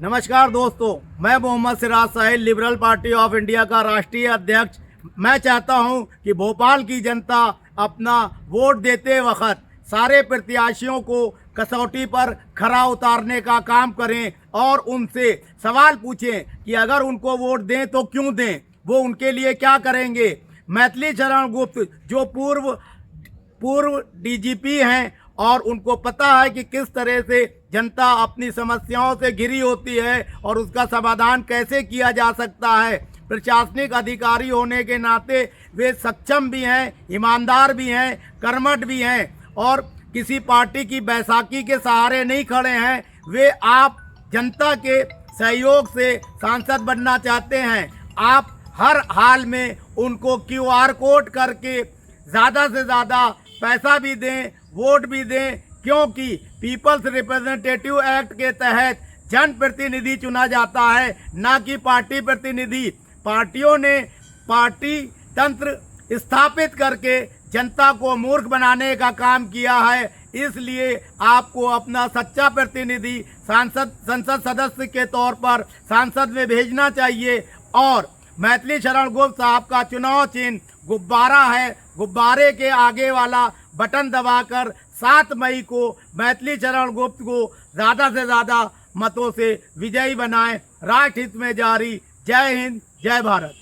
नमस्कार दोस्तों, मैं मोहम्मद सिराज साहिल, लिबरल पार्टी ऑफ इंडिया का राष्ट्रीय अध्यक्ष। मैं चाहता हूं कि भोपाल की जनता अपना वोट देते वक्त सारे प्रत्याशियों को कसौटी पर खरा उतारने का काम करें और उनसे सवाल पूछें कि अगर उनको वोट दें तो क्यों दें, वो उनके लिए क्या करेंगे। मैथिली शरण गुप्त जो पूर्व डीजीपी हैं और उनको पता है कि किस तरह से जनता अपनी समस्याओं से घिरी होती है और उसका समाधान कैसे किया जा सकता है। प्रशासनिक अधिकारी होने के नाते वे सक्षम भी हैं, ईमानदार भी हैं, कर्मठ भी हैं और किसी पार्टी की बैसाखी के सहारे नहीं खड़े हैं। वे आप जनता के सहयोग से सांसद बनना चाहते हैं। आप हर हाल में उनको क्यूआर कोड करके ज़्यादा से ज़्यादा पैसा भी दें, वोट भी दें, क्योंकि पीपल्स रिप्रेजेंटेटिव एक्ट के तहत जनप्रतिनिधि चुना जाता है, ना कि पार्टी प्रतिनिधि। पार्टियों ने पार्टी तंत्र स्थापित करके जनता को मूर्ख बनाने का काम किया है। इसलिए आपको अपना सच्चा प्रतिनिधि संसद सदस्य के तौर पर सांसद में भेजना चाहिए। और मैथिली शरण गुप्त साहब का चुनाव चिन्ह गुब्बारा है। गुब्बारे के आगे वाला बटन दबाकर 7 मई को मैथिली शरण गुप्त को ज़्यादा से ज़्यादा मतों से विजयी बनाएं। राष्ट्र हित में जारी। जय हिंद, जय भारत।